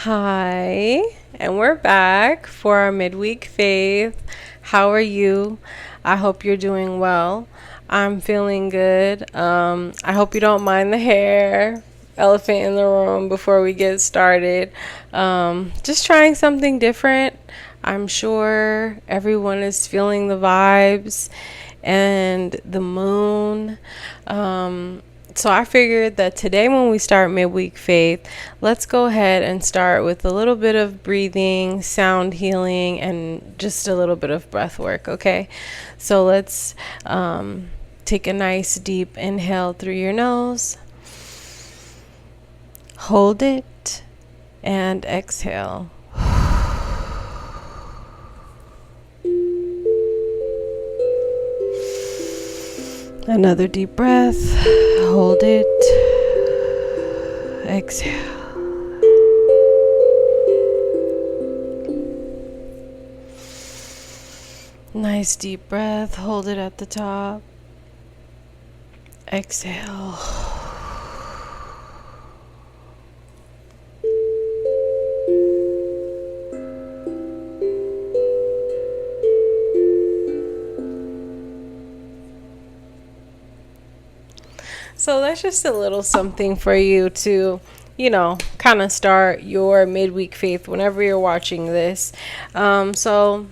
Hi, and we're back for our Midweek Faith. How are you? I hope you're doing well. I'm feeling good. I hope you don't mind the hair. Elephant in the room before we get started. Just trying something different. I'm sure everyone is feeling the vibes and the moon. So I figured that today when we start Midweek Faith, let's go ahead and start with a little bit of breathing, sound healing, and just a little bit of breath work, okay? So let's take a nice deep inhale through your nose, hold it, and exhale. Another deep breath. Hold it. Exhale. Nice deep breath. Hold it at the top. Exhale. So that's just a little something for you to, kind of start your midweek faith whenever you're watching this. So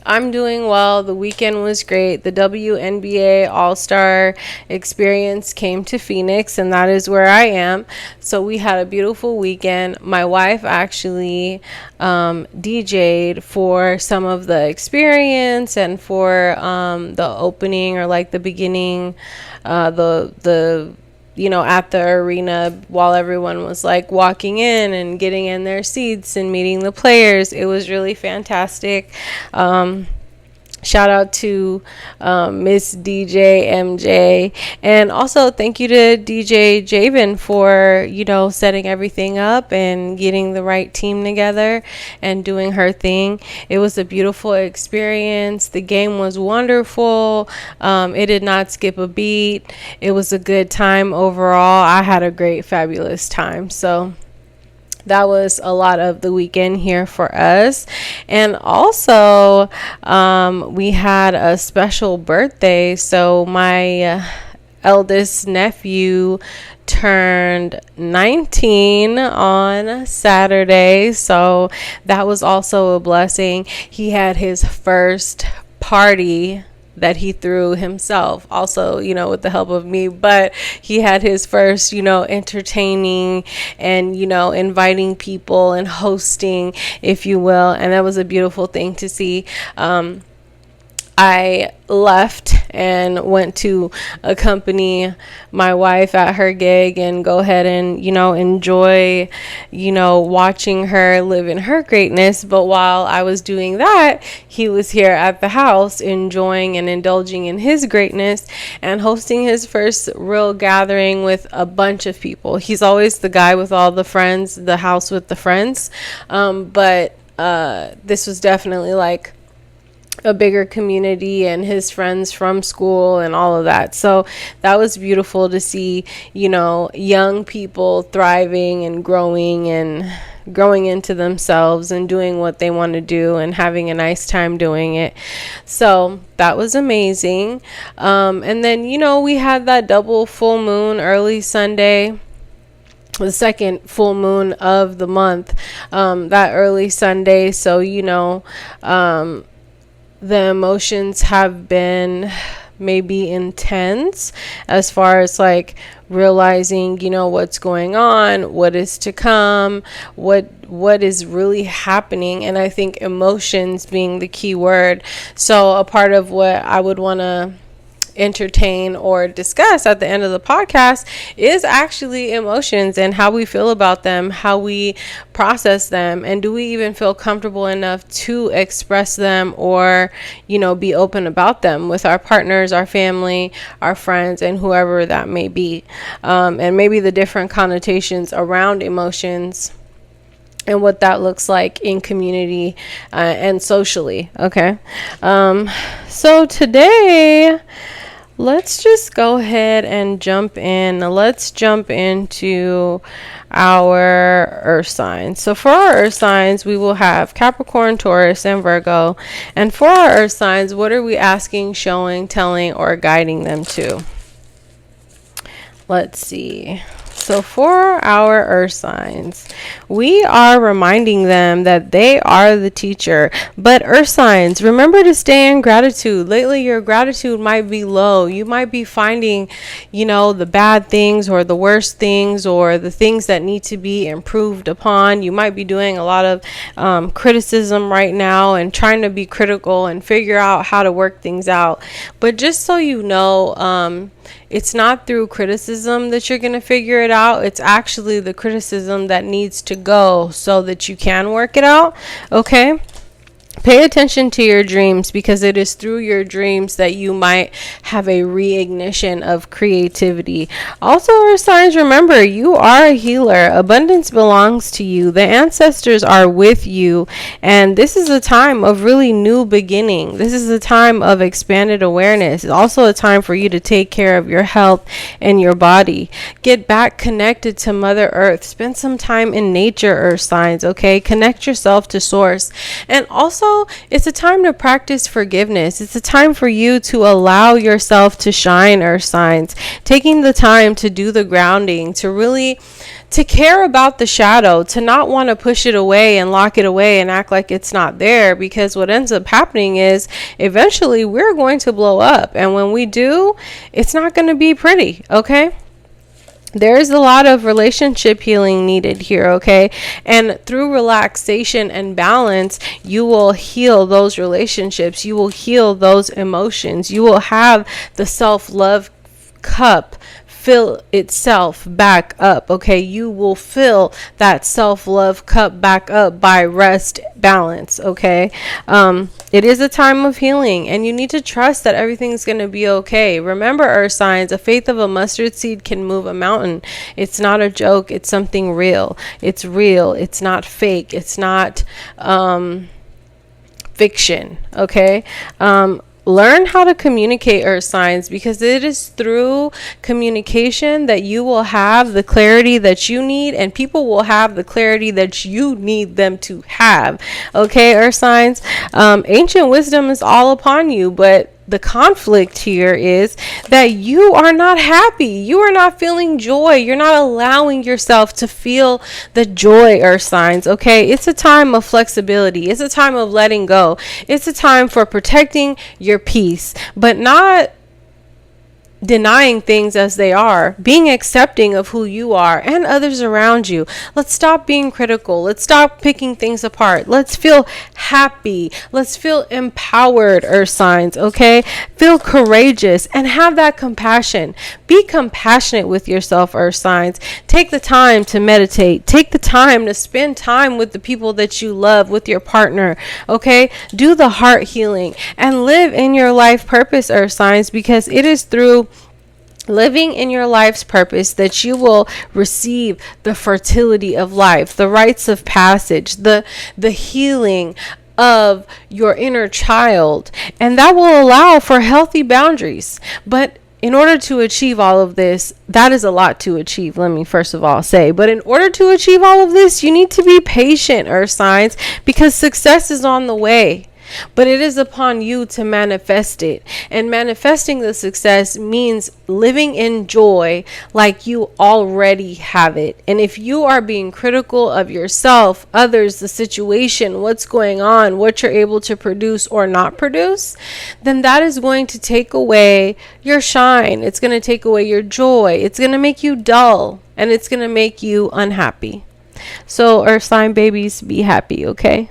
I'm doing well. The weekend was great. The WNBA All-Star experience came to Phoenix, and that is where I am. So we had a beautiful weekend. My wife actually DJ'd for some of the experience and for the opening or like the beginning, at the arena while everyone was like walking in and getting in their seats and meeting the players. It was really fantastic. Shout out to Miss DJ MJ, and also thank you to DJ Javen for setting everything up and getting the right team together and doing her thing. It was a beautiful experience. The game was wonderful. It did not skip a beat. It was a good time overall. I had a great, fabulous time. So that was a lot of the weekend here for us. And also, we had a special birthday. So my eldest nephew turned 19 on Saturday. So that was also a blessing. He had his first party that he threw himself, also with the help of me, but he had his first entertaining and inviting people and hosting, if you will, and that was a beautiful thing to see. I left and went to accompany my wife at her gig and go ahead and, enjoy, watching her live in her greatness. But while I was doing that, he was here at the house enjoying and indulging in his greatness and hosting his first real gathering with a bunch of people. He's always the guy with all the friends, the house with the friends. But this was definitely like a bigger community and his friends from school and all of that. So that was beautiful to see, young people thriving and growing into themselves and doing what they want to do and having a nice time doing it. So that was amazing. And then, we had that double full moon early Sunday, the second full moon of the month, that early Sunday. So, the emotions have been maybe intense as far as like realizing, what's going on, what is to come, what is really happening. And I think emotions being the key word. So a part of what I would want to entertain or discuss at the end of the podcast is actually emotions and how we feel about them, how we process them, and do we even feel comfortable enough to express them or be open about them with our partners, our family, our friends, and whoever that may be, and maybe the different connotations around emotions and what that looks like in community and socially. Okay, so today let's just go ahead and jump in. Let's jump into our earth signs. So for our earth signs, we will have Capricorn, Taurus, and Virgo. And for our earth signs, what are we asking, showing, telling, or guiding them to? Let's see. So for our earth signs, we are reminding them that they are the teacher. But earth signs, remember to stay in gratitude. Lately, your gratitude might be low. You might be finding, the bad things or the worst things or the things that need to be improved upon. You might be doing a lot of criticism right now and trying to be critical and figure out how to work things out. But just so you know, it's not through criticism that you're going to figure it out. It's actually the criticism that needs to go so that you can work it out. Okay? Pay attention to your dreams, because it is through your dreams that you might have a reignition of creativity. Also, our signs, remember, you are a healer. Abundance belongs to you. The ancestors are with you. And this is a time of really new beginning. This is a time of expanded awareness. It's also a time for you to take care of your health and your body. Get back connected to Mother Earth. Spend some time in nature, earth signs, okay? Connect yourself to source. And also, it's a time to practice forgiveness. It's a time for you to allow yourself to shine, earth signs. Taking the time to do the grounding, to care about the shadow, to not want to push it away and lock it away and act like it's not there, because what ends up happening is eventually we're going to blow up. And when we do, it's not going to be pretty, okay? There's a lot of relationship healing needed here, okay? And through relaxation and balance, you will heal those relationships. You will heal those emotions. You will have the self-love cup fill itself back up, okay? You will fill that self-love cup back up by rest, balance, okay? It is a time of healing, and you need to trust that everything's going to be okay. Remember, earth signs, a faith of a mustard seed can move a mountain. It's not a joke. It's something real. It's real. It's not fake. It's not fiction, okay? Learn how to communicate, earth signs, because it is through communication that you will have the clarity that you need, and people will have the clarity that you need them to have. Okay, earth signs, ancient wisdom is all upon you, but the conflict here is that you are not happy. You are not feeling joy. You're not allowing yourself to feel the joy, earth signs, okay? It's a time of flexibility. It's a time of letting go. It's a time for protecting your peace, but not denying things as they are, being accepting of who you are and others around you. Let's stop being critical. Let's stop picking things apart. Let's feel happy. Let's feel empowered, earth signs, okay? Feel courageous and have that compassion. Be compassionate with yourself, earth signs. Take the time to meditate. Take the time to spend time with the people that you love, with your partner, okay? Do the heart healing and live in your life purpose, earth signs, because it is through living in your life's purpose that you will receive the fertility of life, the rites of passage, the healing of your inner child, and that will allow for healthy boundaries. But in order to achieve all of this, that is a lot to achieve, let me first of all say. But in order to achieve all of this, you need to be patient, earth signs, because success is on the way. But it is upon you to manifest it. And manifesting the success means living in joy like you already have it. And if you are being critical of yourself, others, the situation, what's going on, what you're able to produce or not produce, then that is going to take away your shine. It's going to take away your joy. It's going to make you dull, and it's going to make you unhappy. So, earth sign babies, be happy, okay?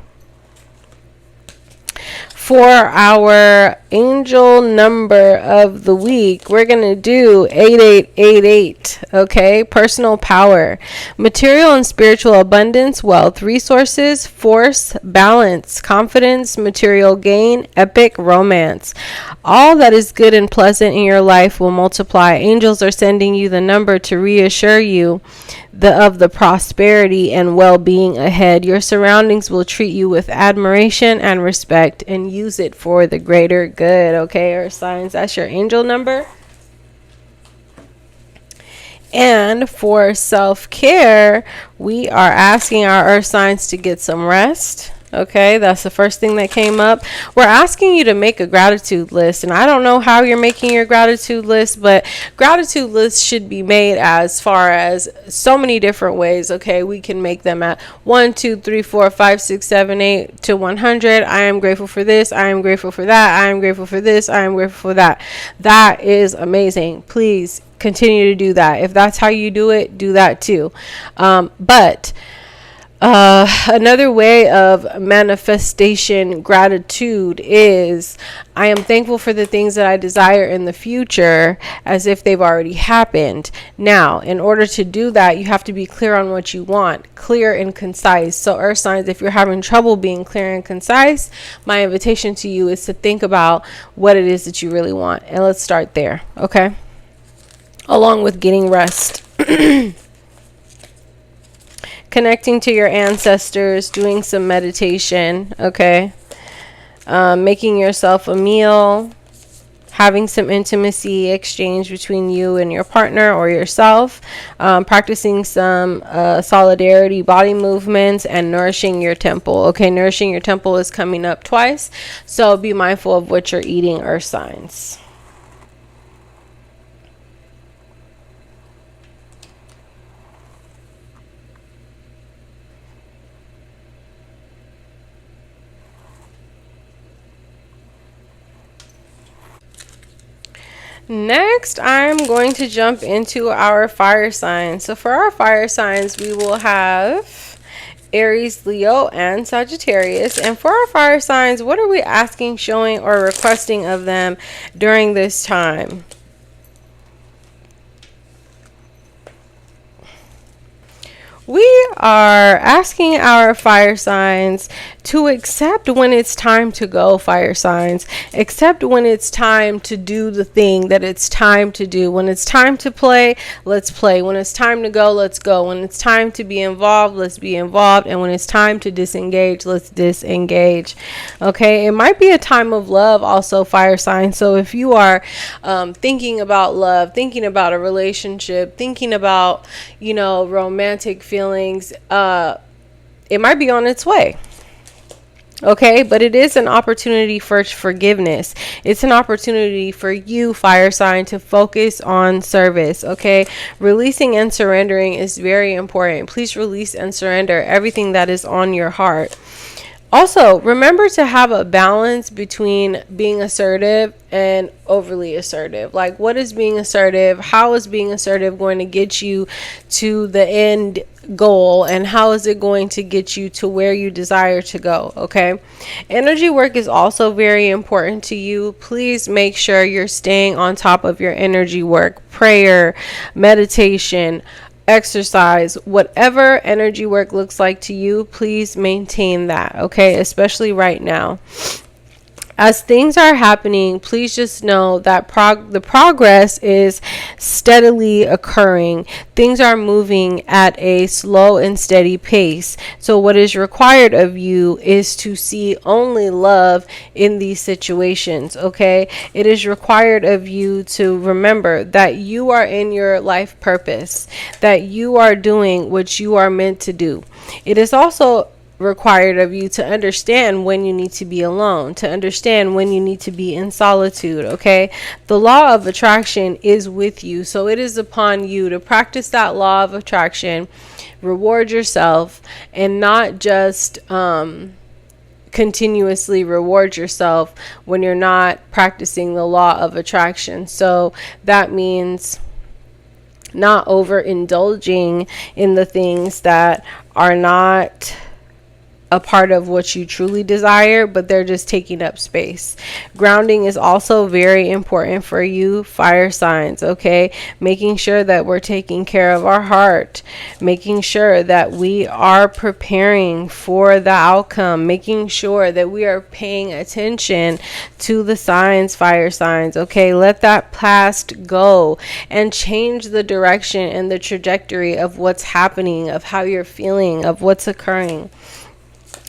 For our angel number of the week, we're going to do 8888, okay? Personal power, material and spiritual abundance, wealth, resources, force, balance, confidence, material gain, epic romance. All that is good and pleasant in your life will multiply. Angels are sending you the number to reassure you of the prosperity and well-being ahead. Your surroundings will treat you with admiration and respect, and use it for the greater good, okay? Earth signs, that's your angel number. And for self-care, we are asking our earth signs to get some rest. Okay, that's the first thing that came up. We're asking you to make a gratitude list. And I don't know how you're making your gratitude list, but gratitude lists should be made as far as so many different ways. Okay, we can make them at 1, 2, 3, 4, 5, 6, 7, 8 to 100. I am grateful for this. I am grateful for that. I am grateful for this. I am grateful for that. That is amazing. Please continue to do that. If that's how you do it, do that too. But another way of manifestation gratitude is I am thankful for the things that I desire in the future as if they've already happened. Now, in order to do that, you have to be clear on what you want, clear and concise. So earth signs, if you're having trouble being clear and concise, my invitation to you is to think about what it is that you really want. And let's start there, okay? Along with getting rest. Connecting to your ancestors, doing some meditation, okay? Making yourself a meal, having some intimacy exchange between you and your partner or yourself, practicing some solidarity body movements, and nourishing your temple. Okay, nourishing your temple is coming up twice, so be mindful of what you're eating, earth signs. Next, I'm going to jump into our fire signs. So for our fire signs, we will have Aries, Leo, and Sagittarius. And for our fire signs, what are we asking, showing, or requesting of them during this time? We are asking our fire signs to accept when it's time to go, fire signs. Accept when it's time to do the thing that it's time to do. When it's time to play, let's play. When it's time to go, let's go. When it's time to be involved, let's be involved. And when it's time to disengage, let's disengage. Okay, it might be a time of love also, fire signs. So if you are thinking about love, thinking about a relationship, thinking about, romantic feelings, it might be on its way. Okay, but it is an opportunity for forgiveness. It's an opportunity for you, fire sign, to focus on service. Okay, releasing and surrendering is very important. Please release and surrender everything that is on your heart. Also, remember to have a balance between being assertive and overly assertive. Like, what is being assertive? How is being assertive going to get you to the end goal? And how is it going to get you to where you desire to go? Okay. Energy work is also very important to you. Please make sure you're staying on top of your energy work, prayer, meditation, exercise, whatever energy work looks like to you, please maintain that, okay? Especially right now. As things are happening, please just know that the progress is steadily occurring. Things are moving at a slow and steady pace. So what is required of you is to see only love in these situations, okay? It is required of you to remember that you are in your life purpose, that you are doing what you are meant to do. It is also required of you to understand when you need to be alone, to understand when you need to be in solitude, okay? The law of attraction is with you, so it is upon you to practice that law of attraction, reward yourself, and not just continuously reward yourself when you're not practicing the law of attraction. So that means not overindulging in the things that are not a part of what you truly desire, but they're just taking up space. Grounding is also very important for you, fire signs, okay? Making sure that we're taking care of our heart, making sure that we are preparing for the outcome, making sure that we are paying attention to the signs, fire signs, okay? Let that past go and change the direction and the trajectory of what's happening, of how you're feeling, of what's occurring.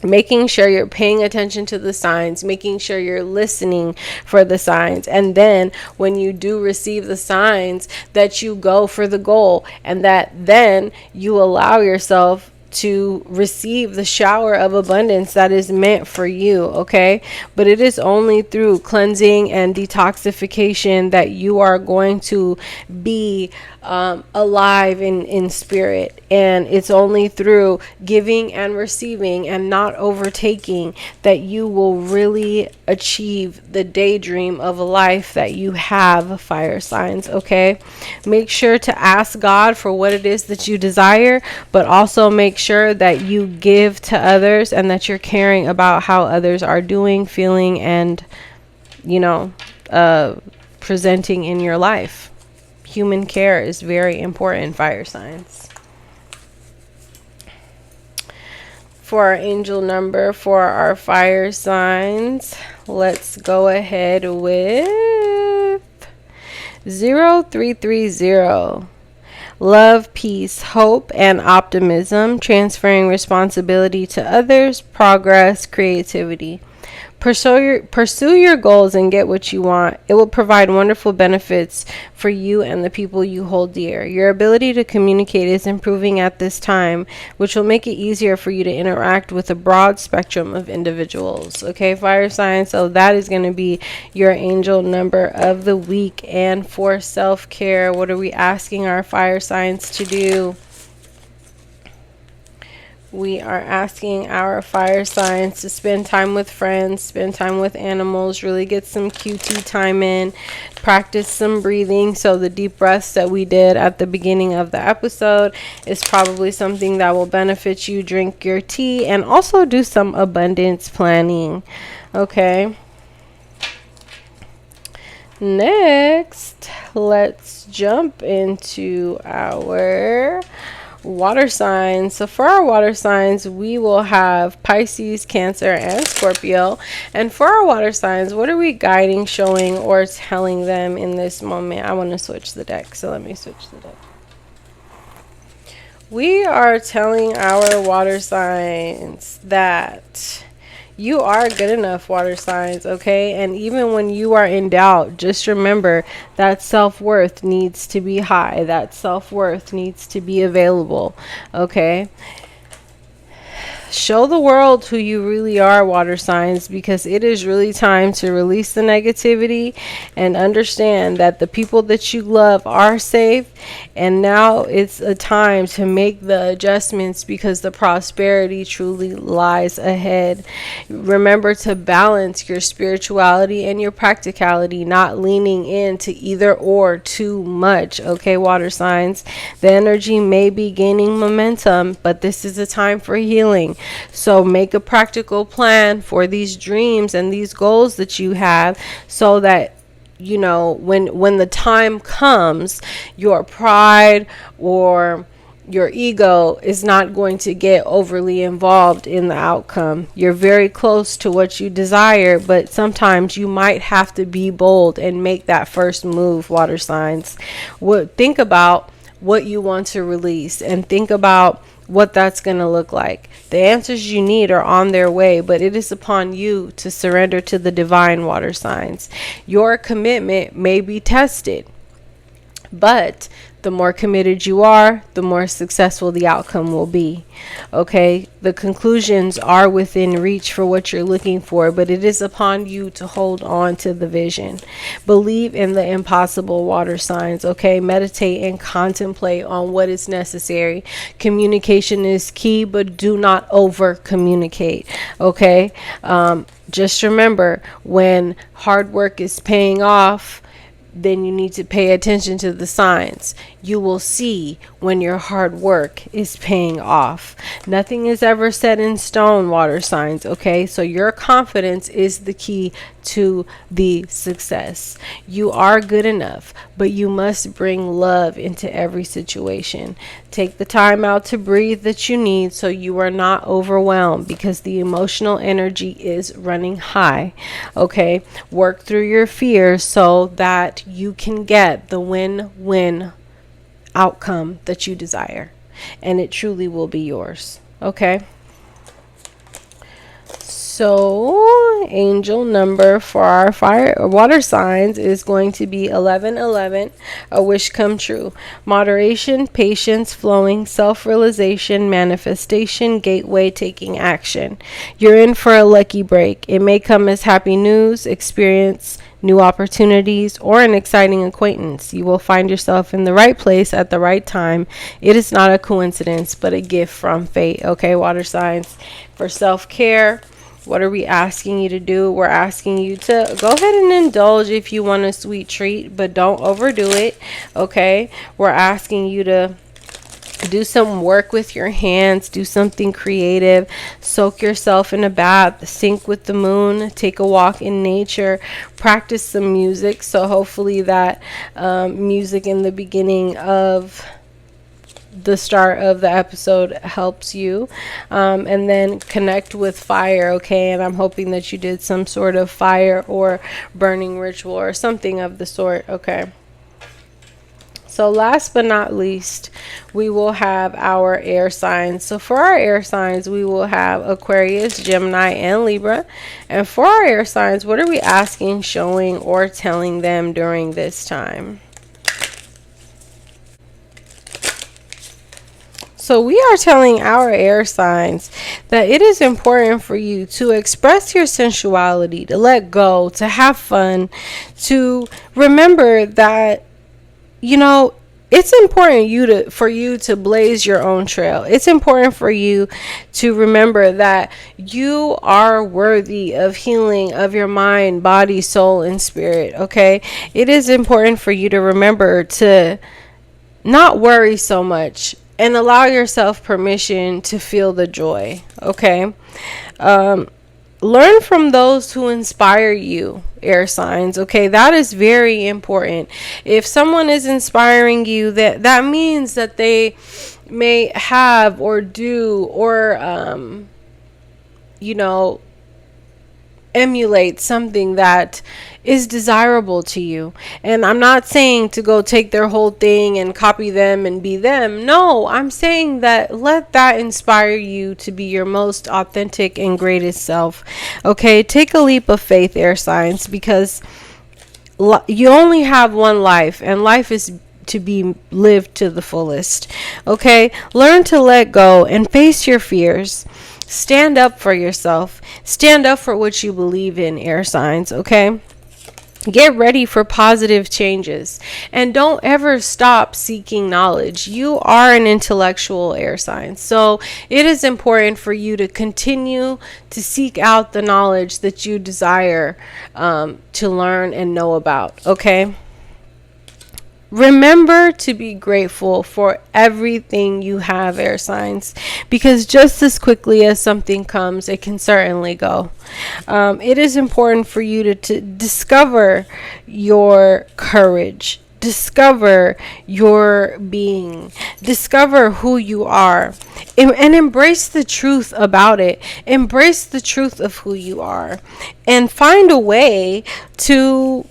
making sure you're paying attention to the signs, making sure you're listening for the signs. And then when you do receive the signs, that you go for the goal, and that then you allow yourself to receive the shower of abundance that is meant for you, okay? But it is only through cleansing and detoxification that you are going to be alive in spirit. And it's only through giving and receiving and not overtaking that you will really achieve the daydream of a life that you have, fire signs, okay? Make sure to ask God for what it is that you desire, but also make sure that you give to others and that you're caring about how others are doing, feeling, and, presenting in your life. Human care is very important, fire signs. For our angel number for our fire signs, let's go ahead with 0330. Love, peace, hope, and optimism, transferring responsibility to others, progress, creativity. Pursue your goals and get what you want. It will provide wonderful benefits for you and the people you hold dear. Your ability to communicate is improving at this time, which will make it easier for you to interact with a broad spectrum of individuals. Okay, fire signs. So that is going to be your angel number of the week. And for self-care, what are we asking our fire signs to do? We are asking our fire signs to spend time with friends, spend time with animals, really get some QT time in, practice some breathing. So the deep breaths that we did at the beginning of the episode is probably something that will benefit you. Drink your tea and also do some abundance planning. Okay. Next, let's jump into our water signs. So for our water signs, we will have Pisces, Cancer, and Scorpio. And for our water signs, what are we guiding, showing, or telling them in this moment? I want to switch the deck, so let me switch the deck. We are telling our water signs that you are good enough, water signs, okay? And even when you are in doubt, just remember that self-worth needs to be high. That self-worth needs to be available, okay? Show the world who you really are, water signs, because it is really time to release the negativity and understand that the people that you love are safe. And now it's a time to make the adjustments because the prosperity truly lies ahead. Remember to balance your spirituality and your practicality, not leaning into either or too much. Okay, water signs. The energy may be gaining momentum, but this is a time for healing. So make a practical plan for these dreams and these goals that you have, so that when the time comes, your pride or your ego is not going to get overly involved in the outcome. You're very close to what you desire, but sometimes you might have to be bold and make that first move, water signs. Think about what you want to release and think about what that's going to look like. The answers you need are on their way, but it is upon you to surrender to the divine, water signs. Your commitment may be tested, but the more committed you are, the more successful the outcome will be. Okay, the conclusions are within reach for what you're looking for, but it is upon you to hold on to the vision. Believe in the impossible, water signs. Okay, meditate and contemplate on what is necessary. Communication is key, but do not over communicate. Okay, just remember, when hard work is paying off, then you need to pay attention to the signs. You will see when your hard work is paying off. Nothing is ever set in stone, water signs, okay? So your confidence is the key to the success. You are good enough, but you must bring love into every situation. Take the time out to breathe that you need so you are not overwhelmed, because the emotional energy is running high, okay? Work through your fears so that you can get the win-win outcome that you desire, and it truly will be yours. Okay, So, angel number for our fire or water signs is going to be 1111, a wish come true. Moderation, patience, flowing, self-realization, manifestation, gateway, taking action. You're in for a lucky break. It may come as happy news, experience, new opportunities, or an exciting acquaintance. You will find yourself in the right place at the right time. It is not a coincidence, but a gift from fate. Okay, water signs. For self-care, what are we asking you to do? We're asking you to go ahead and indulge if you want a sweet treat, but don't overdo it. Okay, we're asking you to do some work with your hands, do something creative, soak yourself in a bath, sync with the moon, take a walk in nature, practice some music. So hopefully that music in the beginning of the start of the episode helps you, and then connect with fire. Okay, and I'm hoping that you did some sort of fire or burning ritual or something of the sort. Okay, so last but not least, we will have our air signs. So for our air signs, we will have Aquarius, Gemini, and Libra. And for our air signs, what are we asking, showing, or telling them during this time? So we are telling our air signs that it is important for you to express your sensuality, to let go, to have fun, to remember that, you know, it's important for you to blaze your own trail. It's important for you to remember that you are worthy of healing of your mind, body, soul, and spirit. Okay? It is important for you to remember to not worry so much and allow yourself permission to feel the joy. Okay? Learn from those who inspire you, air signs. Okay, that is very important. If someone is inspiring you, that means that they may have or do or emulate something that is desirable to you. And I'm not saying to go take their whole thing and copy them and be them. No, I'm saying that let that inspire you to be your most authentic and greatest self. Okay, take a leap of faith, air signs, because you only have one life, and life is to be lived to the fullest. Okay, learn to let go and face your fears. Stand up for yourself. Stand up for what you believe in, air signs. Okay, get ready for positive changes, and don't ever stop seeking knowledge. You are an intellectual, air sign, so it is important for you to continue to seek out the knowledge that you desire to learn and know about. Okay, remember to be grateful for everything you have, air signs, because just as quickly as something comes, it can certainly go. It is important for you to discover your courage, discover your being, discover who you are, and embrace the truth about it. Embrace the truth of who you are, and find a way to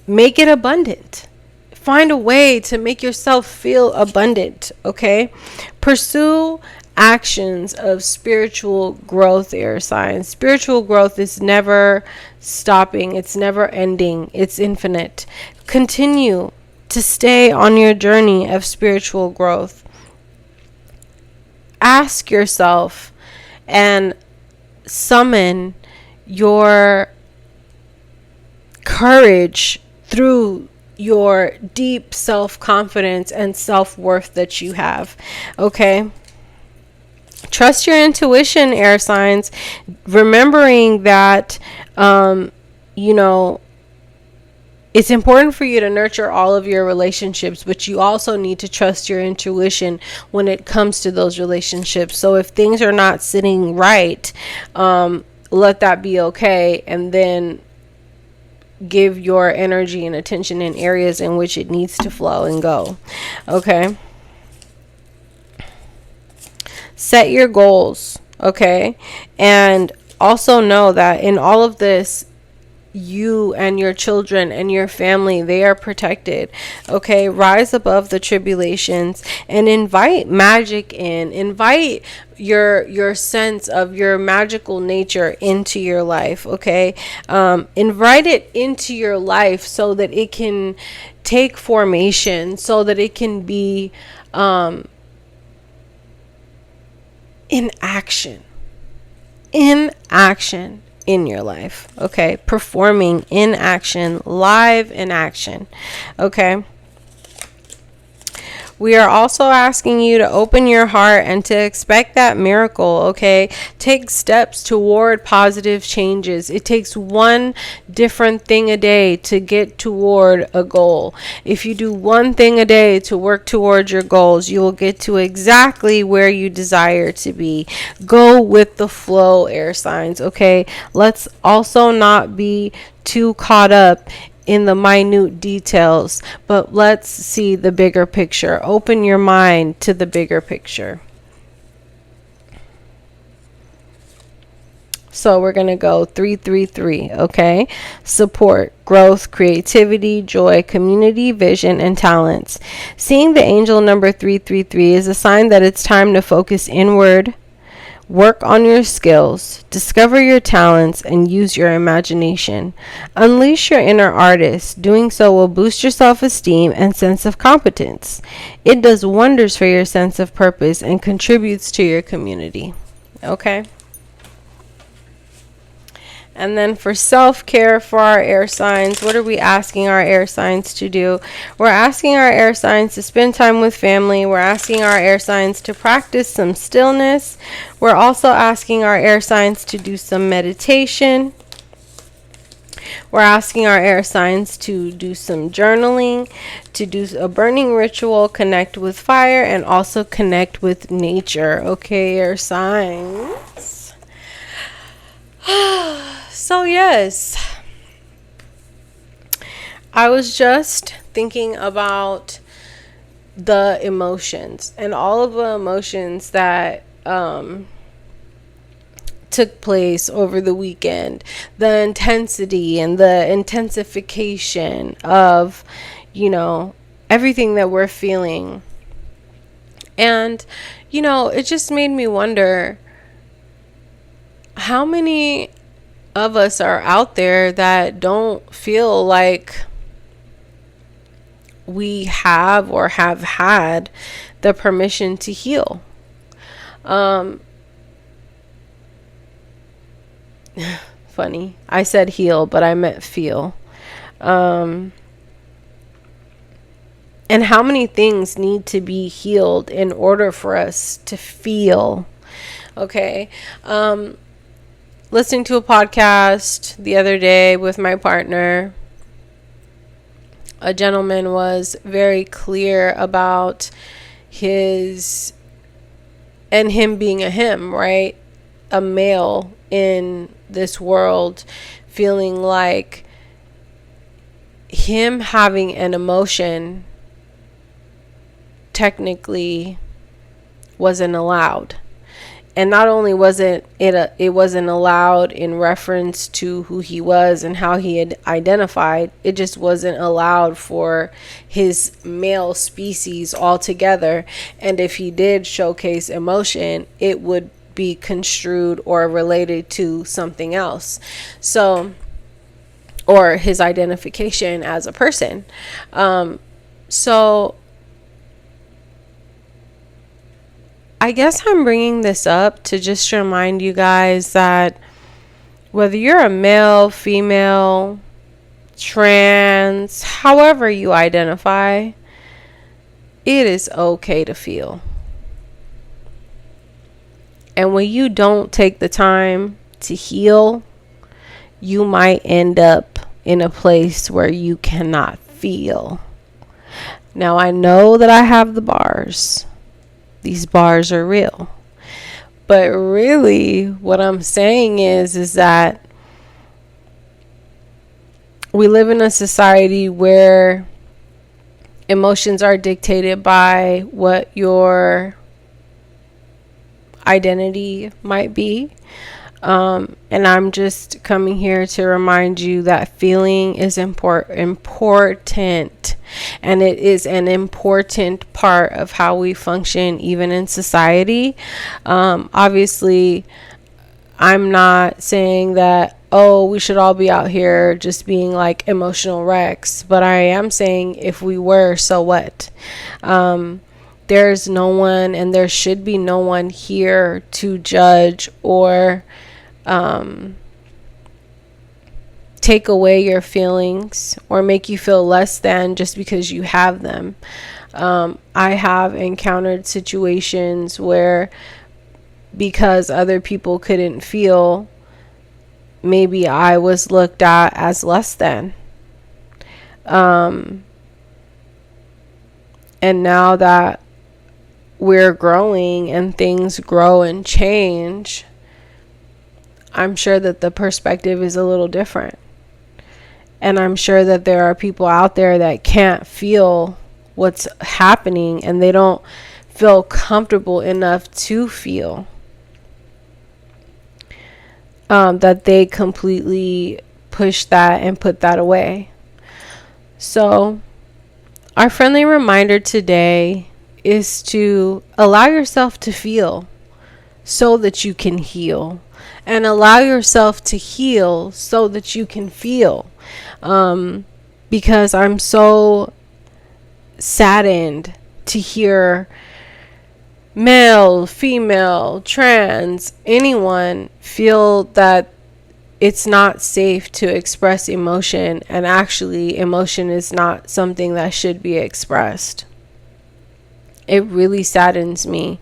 make it abundant. Find a way to make yourself feel abundant. Okay, pursue actions of spiritual growth, air signs. Spiritual growth is never stopping, it's never ending, it's infinite. Continue to stay on your journey of spiritual growth. Ask yourself and summon your courage through your deep self-confidence and self-worth that you have. Okay, trust your intuition, air signs, remembering that it's important for you to nurture all of your relationships, but you also need to trust your intuition when it comes to those relationships. So if things are not sitting right, let that be okay, and then give your energy and attention in areas in which it needs to flow and go. Okay, set your goals. Okay, and also know that in all of this, you and your children and your family, they are protected. Okay, rise above the tribulations and invite magic in. Invite your sense of your magical nature into your life. Okay, invite it into your life so that it can take formation, so that it can be in action in your life. Okay, performing in action, live in action. Okay, we are also asking you to open your heart and to expect that miracle. Okay, take steps toward positive changes. It takes one different thing a day to get toward a goal. If you do one thing a day to work towards your goals, you will get to exactly where you desire to be. Go with the flow, air signs. Okay, let's also not be too caught up in the minute details, but let's see the bigger picture. Open your mind to the bigger picture. So we're going to go 333, okay? Support, growth, creativity, joy, community, vision, and talents. Seeing the angel number 333 is a sign that it's time to focus inward, work on your skills, discover your talents, and use your imagination. Unleash your inner artist. Doing so will boost your self-esteem and sense of competence. It does wonders for your sense of purpose and contributes to your community. Okay? And then for self-care for our air signs, what are we asking our air signs to do? We're asking our air signs to spend time with family. We're asking our air signs to practice some stillness. We're also asking our air signs to do some meditation. We're asking our air signs to do some journaling, to do a burning ritual, connect with fire, and also connect with nature. Okay, air signs. So yes, I was just thinking about the emotions and all of the emotions that took place over the weekend, the intensity and the intensification of, everything that we're feeling. And, it just made me wonder, how many of us are out there that don't feel like we have or have had the permission to heal? Funny, I said heal, but I meant feel. And how many things need to be healed in order for us to feel? Okay. Listening to a podcast the other day with my partner, a gentleman was very clear about him being a him, right? A male in this world, feeling like him having an emotion technically wasn't allowed. And not only wasn't it wasn't allowed in reference to who he was and how he had identified, it just wasn't allowed for his male species altogether. And if he did showcase emotion, it would be construed or related to something else. So, or his identification as a person. So I guess I'm bringing this up to just remind you guys that whether you're a male, female, trans, however you identify, it is okay to feel. And when you don't take the time to heal, you might end up in a place where you cannot feel. Now, I know that I have the bars. These bars are real. But really, what I'm saying is that we live in a society where emotions are dictated by what your identity might be. And I'm just coming here to remind you that feeling is important, and it is an important part of how we function, even in society. Obviously, I'm not saying that, oh, we should all be out here just being like emotional wrecks, but I am saying if we were, so what? There's no one, and there should be no one here to judge or take away your feelings or make you feel less than just because you have them. I have encountered situations where, because other people couldn't feel, maybe I was looked at as less than. And now that we're growing and things grow and change, I'm sure that the perspective is a little different. And I'm sure that there are people out there that can't feel what's happening, and they don't feel comfortable enough to feel. That they completely push that and put that away. So, our friendly reminder today is to allow yourself to feel so that you can heal, and allow yourself to heal so that you can feel. Because I'm so saddened to hear male, female, trans, anyone feel that it's not safe to express emotion, and actually emotion is not something that should be expressed. It really saddens me,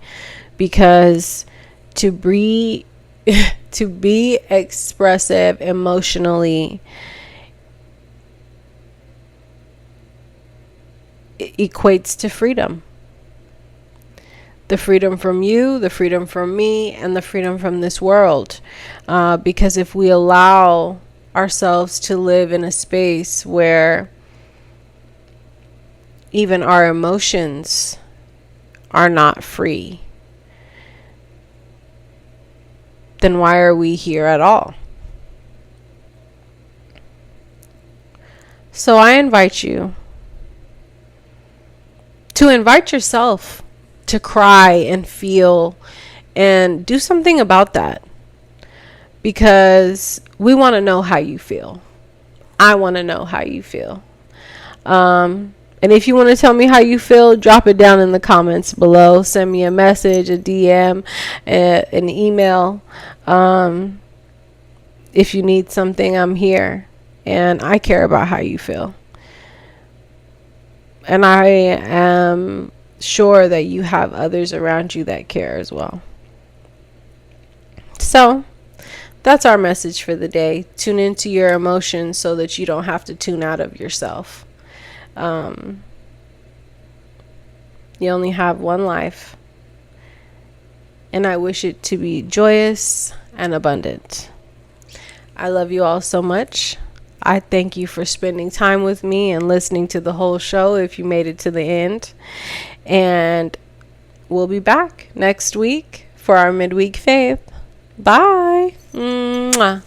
because to be expressive emotionally equates to freedom. The freedom from you, the freedom from me, and the freedom from this world. Because if we allow ourselves to live in a space where even our emotions are not free, then why are we here at all? So I invite you to invite yourself to cry and feel and do something about that, because we want to know how you feel. I want to know how you feel. And if you want to tell me how you feel, drop it down in the comments below. Send me a message, a DM, an email. If you need something, I'm here. And I care about how you feel. And I am sure that you have others around you that care as well. So, that's our message for the day. Tune into your emotions so that you don't have to tune out of yourself. You only have one life, and I wish it to be joyous and abundant. I love you all so much. I thank you for spending time with me and listening to the whole show if you made it to the end. And we'll be back next week for our Midweek Faith. Bye. Mwah.